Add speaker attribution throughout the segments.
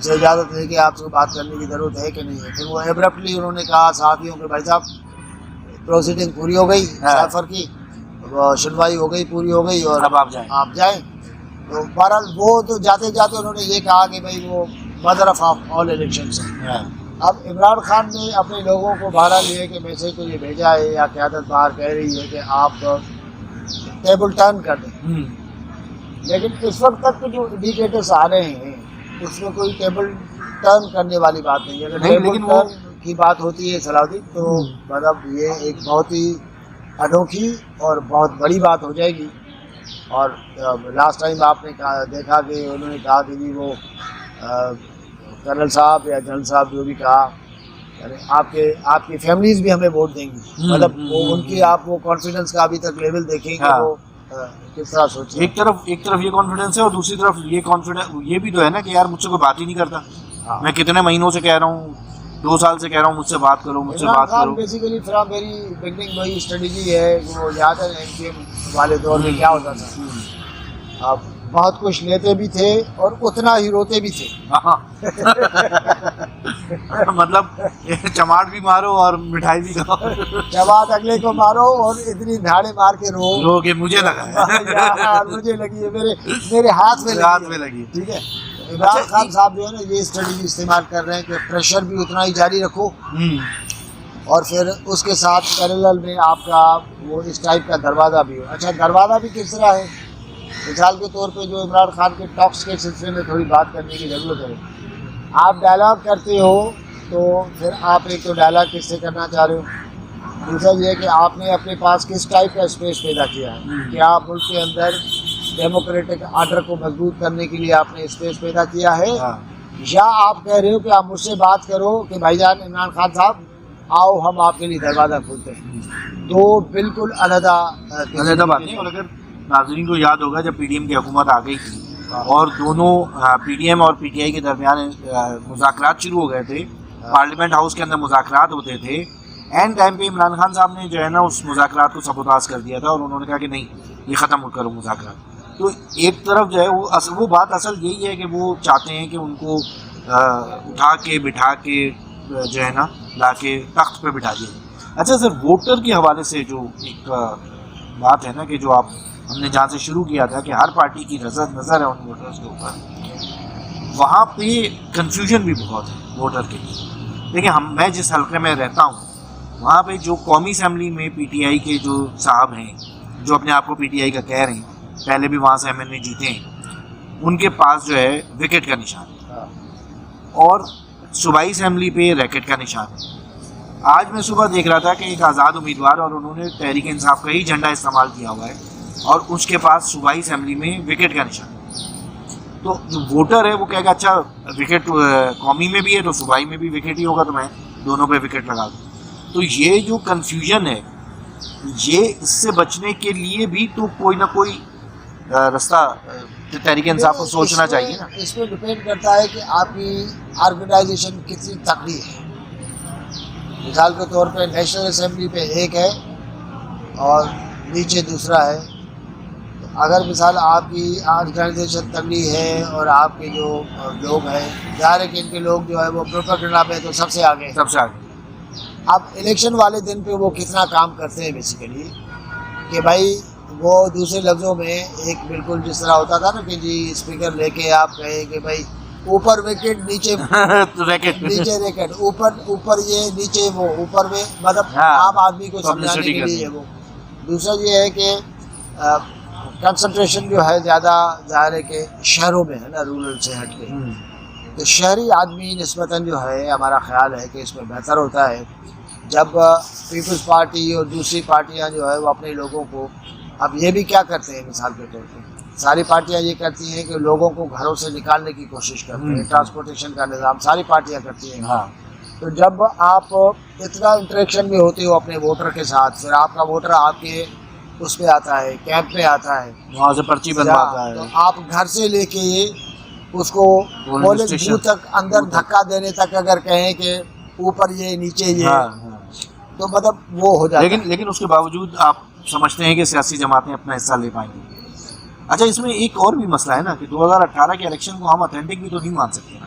Speaker 1: ان سے اجازت لے کے آپ سے بات کرنے کی ضرورت ہے کہ نہیں ہے. پھر وہ ایبرپٹلی انہوں نے کہا صحافیوں کے بھائی صاحب پروسیڈنگ پوری ہو گئی سفر کی, سنوائی ہو گئی, پوری ہو گئی, اور
Speaker 2: اب آپ
Speaker 1: جائیں. تو بہرحال وہ تو جاتے جاتے انہوں نے یہ کہا کہ بھائی وہ مدر آف آل الیکشنس ہیں. اب عمران خان نے اپنے لوگوں کو بہرحال یہ کہ میسج تو یہ بھیجا ہے یا قیادت باہر کہہ رہی ہے کہ آپ ٹیبل ٹرن کر دیں, لیکن اس وقت تک جو انڈیکیٹرس آ رہے ہیں اس میں کوئی ٹیبل ٹرن کرنے والی بات نہیں ہے. اگر ٹیبل ٹرن کی بات ہوتی ہے صلاح الدین, تو مطلب یہ ایک بہت ہی انوکھی اور بہت بڑی بات ہو جائے گی. اور لاسٹ ٹائم آپ نے دیکھا کہ انہوں نے کہا کہ جی وہ کرنل صاحب یا جنرل صاحب جو بھی کہا, آپ کی فیملیز بھی ہمیں ووٹ دیں گی. مطلب وہ ان کی آپ وہ کانفیڈنس کا ابھی تک لیول دیکھیں کہ وہ کس طرح سوچیں.
Speaker 2: ایک طرف یہ کانفیڈنس ہے اور دوسری طرف یہ بھی تو ہے نا کہ یار مجھ سے کوئی بات ہی نہیں کرتا. میں کتنے مہینوں سے کہہ رہا ہوں, 2 سال سے کہہ رہا ہوں مجھ سے بات کرو, مجھ سے بات کرو.
Speaker 1: بیسیکلی فرام میری بگننگ وہی اسٹریٹجی ہے. وہ یاد ہے ایم پی ایم والے دور میں کیا ہوتا تھا, آپ بہت کچھ لیتے بھی تھے اور اتنا ہی روتے بھی تھے.
Speaker 2: مطلب چماٹ بھی مارو اور مٹھائی بھی کھاؤ,
Speaker 1: چماٹ اگلے کو مارو اور اتنی دھاڑے مار کے رو
Speaker 2: کہ مجھے لگا
Speaker 1: مجھے لگی ہے, میرے ہاتھ میں لگی. ٹھیک ہے, عمران خان صاحب جو ہے نا یہ اسٹریٹجی استعمال کر رہے ہیں کہ پریشر بھی اتنا ہی جاری رکھو اور پھر اس کے ساتھ پیرالل میں آپ کا وہ اس ٹائپ کا دروازہ بھی ہو. اچھا دروازہ بھی کس طرح ہے؟ مثال کے طور پہ جو عمران خان کے ٹاکس کے سلسلے میں تھوڑی بات کرنے کی ضرورت ہے. آپ ڈائلاگ کرتے ہو تو پھر آپ ایک تو ڈائلاگ کس سے کرنا چاہ رہے ہو, دوسرا یہ کہ آپ نے اپنے پاس کس ٹائپ کا اسپیس پیدا کیا ہے. کیا ملک کے اندر ڈیموکریٹک آرڈر کو مضبوط کرنے کے لیے آپ نے اسپیس پیدا کیا ہے, یا آپ کہہ رہے ہو کہ آپ مجھ سے بات کرو کہ بھائی جان عمران خان صاحب آؤ ہم آپ کے لیے دروازہ کھولتے ہیں. تو بالکل علیحدہ
Speaker 2: بات نہیں. اور اگر ناظرین کو یاد ہوگا جب پی ڈی ایم کی حکومت آ گئی تھی اور دونوں پی ڈی ایم اور پی ٹی آئی کے درمیان مذاکرات شروع ہو گئے تھے, پارلیمنٹ ہاؤس کے اندر مذاکرات ہوتے تھے, اینڈ ٹائم پہ عمران خان صاحب نے جو ہے نا اس مذاکرات کو سبوتاژ کر دیا تھا اور انہوں نے کہا کہ نہیں یہ ختم کرو مذاکرات. تو ایک طرف جو ہے وہ بات اصل یہی ہے کہ وہ چاہتے ہیں کہ ان کو اٹھا کے بٹھا کے جو ہے نا لا کے تخت پہ بٹھا دیا. اچھا سر, ووٹر کے حوالے سے جو ایک بات ہے نا کہ جو ہم نے جہاں سے شروع کیا تھا کہ ہر پارٹی کی نظر ہے ان ووٹرز کے اوپر, وہاں پہ کنفیوژن بھی بہت ہے ووٹر کے لیے. دیکھیں میں جس حلقے میں رہتا ہوں وہاں پہ جو قومی اسمبلی میں پی ٹی آئی کے جو صاحب ہیں جو اپنے آپ کو پی ٹی آئی کا کہہ رہے ہیں, پہلے بھی وہاں سے ایم ایل اے جیتے ہیں, ان کے پاس جو ہے وکٹ کا نشان ہے اور صوبائی اسمبلی پہ ریکٹ کا نشان ہے. آج میں صبح دیکھ رہا تھا کہ ایک آزاد امیدوار اور انہوں نے تحریک انصاف کا ہی جھنڈا استعمال کیا ہوا ہے اور اس کے پاس صوبائی اسمبلی میں وکٹ کا نشان ہے. تو جو ووٹر ہے وہ کہے گا اچھا وکٹ قومی میں بھی ہے تو صوبائی میں بھی وکٹ ہی ہوگا تو میں دونوں پہ وکٹ لگا دوں. تو یہ جو کنفیوژن ہے یہ اس سے بچنے کے لیے بھی تو کوئی نہ کوئی رستہ تحریک انصاف کو سوچنا چاہیے نا.
Speaker 1: اس پہ ڈپینڈ کرتا ہے کہ آپ کی آرگنائزیشن کتنی تکڑی ہے. مثال کے طور پہ نیشنل اسمبلی پہ ایک ہے اور نیچے دوسرا ہے. اگر مثال آپ کی آرگنائزیشن تگڑی ہے اور آپ کے جو لوگ ہیں ظاہر ہے کہ ان کے لوگ جو ہے وہ پروپیگنڈا پہ تو سب سے آگے. اب الیکشن والے دن پہ وہ کتنا کام کرتے ہیں بیسیکلی کہ بھائی وہ دوسرے لفظوں میں ایک بالکل جس طرح ہوتا تھا نا کہ جی اسپیکر لے کے آپ کہیں کہ بھائی اوپر وکٹ نیچے نیچے ریکٹ, اوپر یہ نیچے وہ, اوپر میں مطلب عام آدمی کو سمجھانے کے لیے وہ. دوسرا یہ ہے کہ کنسنٹریشن جو ہے زیادہ ظاہر ہے کہ شہروں میں ہے نا, رورل سے ہٹ کے. تو شہری آدمی نسبتاً جو ہے ہمارا خیال ہے کہ اس میں بہتر ہوتا ہے جب پیپلز پارٹی اور دوسری پارٹیاں جو ہے وہ اپنے لوگوں کو, اب یہ بھی کیا کرتے ہیں مثال کے طور پہ ساری پارٹیاں یہ کرتی ہیں کہ لوگوں کو گھروں سے نکالنے کی کوشش کرتے ہیں, ٹرانسپورٹیشن کا نظام ساری پارٹیاں کرتی ہیں. تو جب آپ اتنا انٹریکشن میں ہوتے ہو اپنے ووٹر کے ساتھ, پھر آپ کا ووٹر آپ کے اس پہ آتا ہے, کیمپ پہ آتا ہے,
Speaker 2: وہاں سے پرچی بنواتا ہے,
Speaker 1: تو آپ گھر سے لے کے اس کو پولنگ بوتھ تک اندر دھکا دینے تک اگر کہیں کہ اوپر یہ نیچے یہ, تو مطلب وہ ہو جاتا ہے.
Speaker 2: لیکن اس کے باوجود آپ سمجھتے ہیں کہ سیاسی جماعتیں اپنا حصہ لے پائیں گی. اچھا اس میں ایک اور بھی مسئلہ ہے نا کہ 2018 کے الیکشن کو ہم اتھینٹک بھی تو نہیں مان سکتے نا.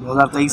Speaker 2: 2023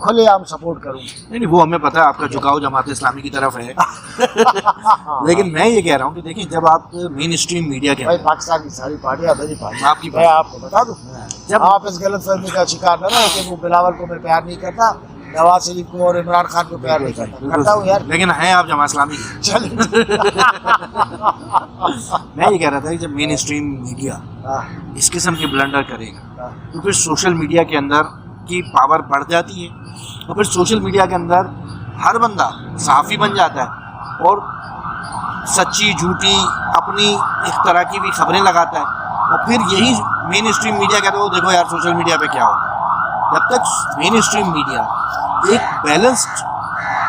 Speaker 1: کھلے عام سپورٹ کروں.
Speaker 2: نہیں وہ ہمیں پتا ہے آپ کا جھکاؤ جماعت اسلامی کی طرف ہے. لیکن میں یہ کہہ رہا ہوں کہ دیکھیں جب آپ مین اسٹریم میڈیا کے
Speaker 1: بھائی پاکستان کی ساری پارٹیاں میری پارٹی,
Speaker 2: آپ کی
Speaker 1: میں آپ کو بتا دوں,
Speaker 2: جب
Speaker 1: آپ اس غلط فہمی کا شکار نہ رہے کہ وہ بلاول کو میں پیار نہیں کرتا, نواز شریف کو اور عمران خان کو پیار نہیں کرتا ہوں یار,
Speaker 2: لیکن ہیں آپ جماعت اسلامی
Speaker 1: چل.
Speaker 2: میں یہ کہہ رہا تھا کہ جب مین اسٹریم میڈیا اس قسم کے بلنڈر کرے گا تو پھر سوشل میڈیا کے اندر کی پاور بڑھ جاتی ہے, اور پھر سوشل میڈیا کے اندر ہر بندہ صحافی بن جاتا ہے اور سچی جھوٹی اپنی اختراع کی بھی خبریں لگاتا ہے, اور پھر یہی مین اسٹریم میڈیا کہتا ہے وہ دیکھو یار سوشل میڈیا پہ کیا ہوگا. جب تک مین اسٹریم میڈیا ایک بیلنسڈ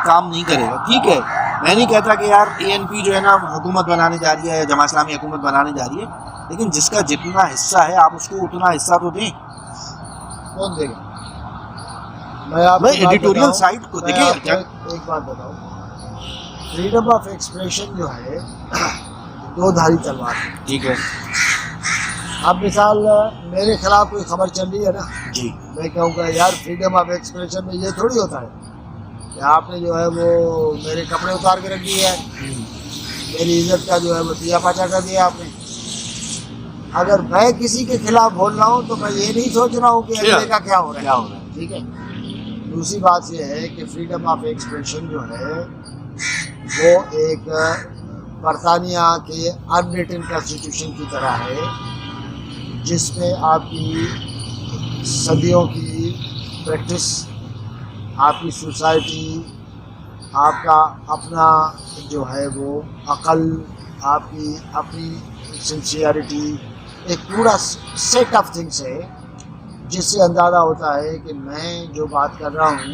Speaker 2: کام نہیں کرے گا, ٹھیک ہے میں نہیں کہتا کہ یار اے این پی جو ہے نا حکومت بنانے جا رہی ہے یا جماعت اسلامی حکومت بنانے جا رہی ہے, لیکن جس کا جتنا حصہ ہے آپ اس کو اتنا حصہ تو دیں.
Speaker 1: کون دے گا؟ میں
Speaker 2: ایڈیٹوریل سائٹ کو دیکھیں.
Speaker 1: ایک بات بتاؤں, فریڈم آف ایکسپریشن جو ہے دو دھاری تلوار ہے.
Speaker 2: ٹھیک ہے,
Speaker 1: اب مثال میرے خلاف کوئی خبر چل رہی ہے نا,
Speaker 2: جی
Speaker 1: میں کہوں گا یار فریڈم آف ایکسپریشن میں یہ تھوڑی ہوتا ہے کہ آپ نے جو ہے وہ میرے کپڑے اتار کے رکھ دیے ہیں, میری عزت کا جو ہے وہ دیا پاچا کر دیا آپ نے. اگر میں کسی کے خلاف بول رہا ہوں تو میں یہ نہیں سوچ رہا ہوں کہ اگلے کا کیا ہو رہا ہے, ٹھیک ہے. دوسری بات یہ ہے کہ فریڈم آف ایکسپریشن جو ہے وہ ایک برطانیہ کے ان ریٹن کانسٹیٹیوشن کی طرح ہے, جس میں آپ کی صدیوں کی پریکٹس, آپ کی سوسائٹی, آپ کا اپنا جو ہے وہ عقل, آپ کی اپنی سنسیئرٹی, ایک پورا سیٹ آف تھنگس ہے جس سے اندازہ ہوتا ہے کہ میں جو بات کر رہا ہوں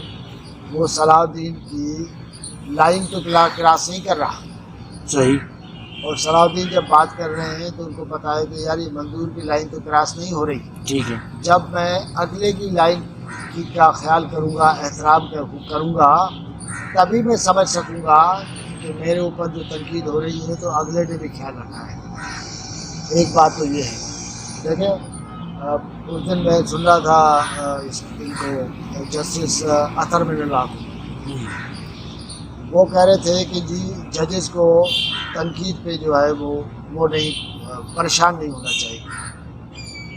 Speaker 1: وہ صلاح الدین کی لائن تو کراس نہیں کر رہا.
Speaker 2: صحیح.
Speaker 1: اور صلاح الدین جب بات کر رہے ہیں تو ان کو پتہ ہے کہ یار یہ منظور کی لائن تو کراس نہیں ہو رہی.
Speaker 2: ٹھیک ہے,
Speaker 1: جب میں اگلے کی لائن کی کا خیال کروں گا, احترام کروں گا, تبھی میں سمجھ سکوں گا کہ میرے اوپر جو تنقید ہو رہی ہے تو اگلے نے بھی خیال رکھا ہے. ایک بات تو یہ ہے. دیکھیں اس دن میں سن رہا تھا اس ان کو جسٹس اطہر من اللہ کو, وہ کہہ رہے تھے کہ جی ججز کو تنقید پہ جو ہے وہ نہیں پریشان نہیں ہونا چاہیے.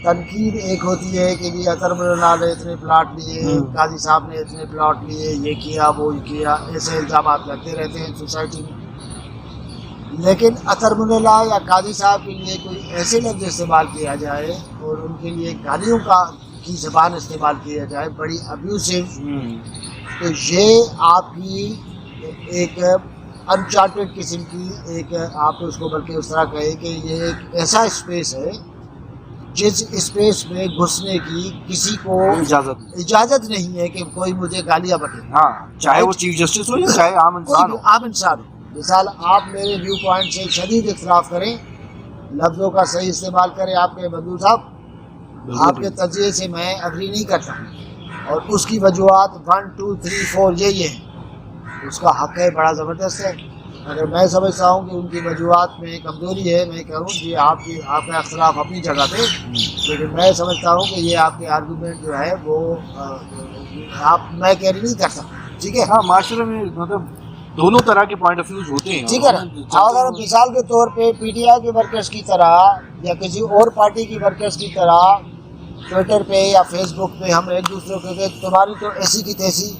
Speaker 1: تنقید ایک ہوتی ہے کہ جی اطہر من اللہ نے اتنے پلاٹ لیے, قاضی صاحب نے اتنے پلاٹ لیے, یہ کیا وہ کیا, ایسے الزامات کرتے رہتے ہیں سوسائٹی میں. لیکن اطہر من اللہ یا قاضی صاحب کے لیے کوئی ایسے لفظ استعمال کیا جائے اور ان کے لیے گالیوں کی زبان استعمال کیا جائے بڑی ابیوسو, تو یہ آپ کی ایک انچارٹیڈ قسم کی ایک, آپ اس کو بلکہ اس طرح کہیں کہ یہ ایک ایسا اسپیس ہے جس اسپیس میں گھسنے کی کسی کو اجازت نہیں ہے کہ کوئی مجھے گالیاں بکے.
Speaker 2: ہاں, چاہے وہ چیف جسٹس ہو یا چاہے عام انسان ہو.
Speaker 1: عام انسان ہو. مثال آپ میرے ویو پوائنٹ سے شدید اختلاف کریں, لفظوں کا صحیح استعمال کریں, آپ کے بدو صاحب, آپ کے تجزیے سے میں اگری نہیں کرتا, اور اس کی وجوہات 1 2 3 4 یہ ہیں, اس کا حق ہے, بڑا زبردست ہے. اگر میں سمجھتا ہوں کہ ان کی وجوہات میں کمزوری ہے, میں کہوں جی آپ کا اختلاف اپنی جگہ پہ, لیکن میں سمجھتا ہوں کہ یہ آپ کے آرگومنٹ جو ہے وہ میں کیری نہیں کرتا, ٹھیک ہے.
Speaker 2: ہاں, معاشرے میں مطلب دونوں طرح کے پوائنٹ آف ویوز ہوتے ہیں,
Speaker 1: ٹھیک ہے نا. اگر مثال کے طور پہ پی ٹی آئی کے ورکرز کی طرح یا کسی اور پارٹی کی ورکرز کی طرح ٹویٹر پہ یا فیس بک پہ ہم ایک دوسرے کو کہ تمہاری تو ایسی کی تیسی,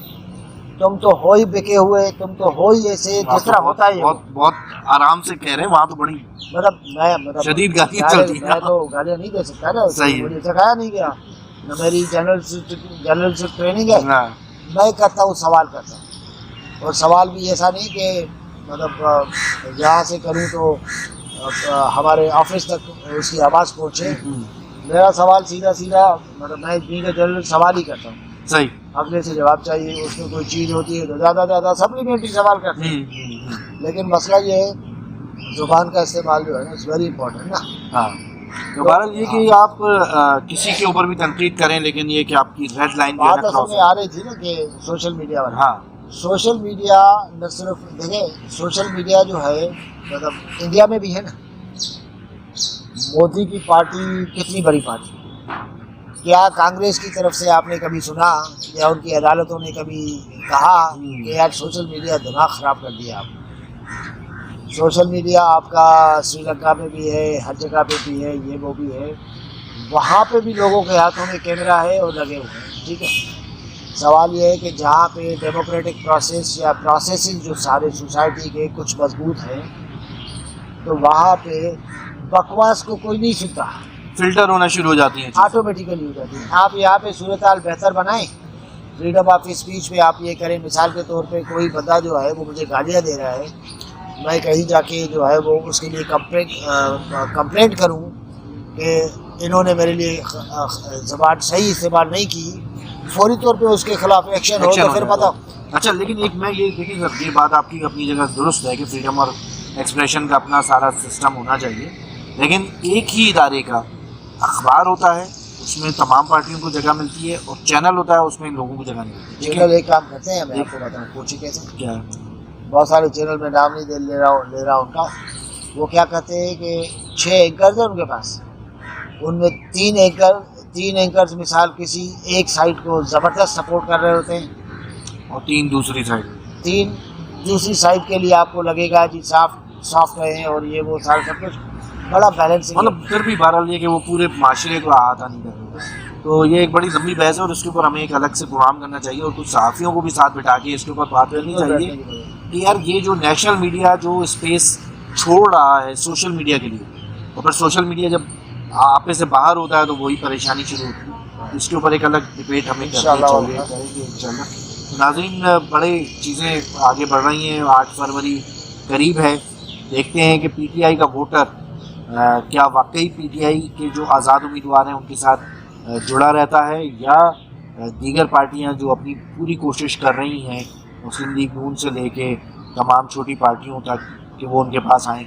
Speaker 1: تم تو ہو ہی بکے ہوئے, تم تو ہو ہی ایسے, جس طرح ہوتا ہے.
Speaker 2: بہت آرام سے کہہ رہے ہیں, وہاں تو بڑی
Speaker 1: مطلب
Speaker 2: شدید گالیاں چلتی ہیں.
Speaker 1: میں تو گالیاں نہیں دے سکتا نا, مجھے سکھایا نہیں گیا, نہ میری جرنلسٹ ٹریننگ ہے. میں کرتا ہوں, سوال کرتا ہوں, اور سوال بھی ایسا نہیں کہ مطلب یہاں سے کروں تو ہمارے آفس تک اس کی آواز پہنچے. میرا سوال سیدھا مطلب میں کا جنرل سوال ہی کرتا ہوں.
Speaker 2: صحیح.
Speaker 1: اگلے سے جواب چاہیے, اس میں کوئی چیز ہوتی ہے تو زیادہ سپلیمنٹری سوال کرتے ہیں. لیکن مسئلہ یہ ہے زبان کا استعمال جو ہے نا, اٹس ویری امپورٹنٹ نا.
Speaker 2: ہاں, تو بہرحال یہ کہ آپ کسی کے اوپر بھی تنقید کریں, لیکن یہ کہ آپ کی ریڈ لائن
Speaker 1: بات اصل میں آ رہی تھی نا کہ سوشل میڈیا والا.
Speaker 2: ہاں,
Speaker 1: سوشل میڈیا نہ صرف دیکھیں, سوشل میڈیا جو ہے مطلب انڈیا میں بھی ہے نا. مودی کی پارٹی کتنی بڑی پارٹی, کیا کانگریس کی طرف سے آپ نے کبھی سنا یا ان کی عدالتوں نے کبھی کہا کہ یار سوشل میڈیا دماغ خراب کر دیا آپ نے؟ سوشل میڈیا آپ کا سری لنکا میں بھی ہے، ہر جگہ پہ بھی ہے، یہ وہ بھی ہے، وہاں پہ بھی لوگوں کے ہاتھوں میں کیمرہ ہے اور لگے ہوئے ہیں، ٹھیک ہے. سوال یہ ہے کہ جہاں پہ ڈیموکریٹک پروسیس یا پروسیسز جو سارے سوسائٹی کے کچھ مضبوط ہیں تو وہاں پہ بکواس کو کوئی نہیں سنتا،
Speaker 2: فلٹر ہونا شروع ہو جاتی ہیں.
Speaker 1: آٹومیٹیکلی ہو جاتی ہے. آپ یہاں پہ صورتحال بہتر بنائیں، فریڈم آف اسپیچ پہ آپ یہ کریں، مثال کے طور پہ کوئی بندہ جو ہے وہ مجھے گالیاں دے رہا ہے، میں کہیں جا کے جو ہے وہ اس کے لیے کمپلینٹ کروں کہ انہوں نے میرے لیے زبان صحیح استعمال نہیں کی، فوری طور پہ اس کے خلاف ایکشن ہو تو پھر بتاؤ.
Speaker 2: اچھا لیکن ایک میں یہ دیکھیں سر، یہ بات آپ کی اپنی جگہ درست ہے کہ فریڈم اور ایکسپریشن کا اپنا سارا سسٹم ہونا چاہیے، لیکن ایک ہی ادارے کا اخبار ہوتا ہے، اس میں تمام پارٹیوں کو جگہ ملتی ہے، اور چینل ہوتا ہے اس میں لوگوں کو جگہ نہیں ملتی.
Speaker 1: چینل ایک کام کرتے ہیں، میں آپ کو بتاؤں کوچی کیسے،
Speaker 2: کیا ہے؟
Speaker 1: بہت سارے چینل میں نام نہیں لے رہا ان کا، وہ کیا کہتے ہیں کہ 6 اینکرز ہیں ان کے پاس، ان میں 3 اینکرز مثال کسی ایک سائٹ کو زبردست سپورٹ کر رہے ہوتے ہیں
Speaker 2: اور 3 دوسری سائڈ.
Speaker 1: 3 دوسری سائٹ کے لیے آپ کو لگے گا جی سافٹ رہے اور یہ وہ سارا سب کچھ بڑا بیلنس،
Speaker 2: مطلب پھر بھی بہرحال یہ کہ وہ پورے معاشرے کو احاطہ نہیں کر رہے. تو یہ ایک بڑی لمبی بحث ہے اور اس کے اوپر ہمیں ایک الگ سے پروگرام کرنا چاہیے اور کچھ صحافیوں کو بھی ساتھ بٹھا کے اس کے اوپر بات کرنی چاہیے کہ یار یہ جو نیشنل میڈیا جو اسپیس چھوڑ رہا ہے سوشل میڈیا کے لیے، اور پھر سوشل میڈیا جب آپے سے باہر ہوتا ہے تو وہی پریشانی شروع ہوتی ہے. اس کے اوپر ایک الگ ڈبیٹ ہمیں کرنی چاہیے، کریں گے انشاءاللہ. ناظرین بڑے چیزیں آگے بڑھ رہی ہیں، 8 فروری قریب ہے، دیکھتے ہیں کہ پی ٹی آئی کا ووٹر کیا واقعی پی ٹی آئی کے جو آزاد امیدوار ہیں ان کے ساتھ جڑا رہتا ہے، یا دیگر پارٹیاں جو اپنی پوری کوشش کر رہی ہیں مسلم لیگ نون سے لے کے تمام چھوٹی پارٹیوں تک کہ وہ ان کے پاس آئیں،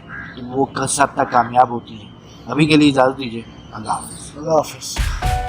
Speaker 2: وہ کس حد تک کامیاب ہوتی ہیں. ابھی کے لیے اجازت دیجیے، اللہ حافظ.
Speaker 1: اللہ حافظ.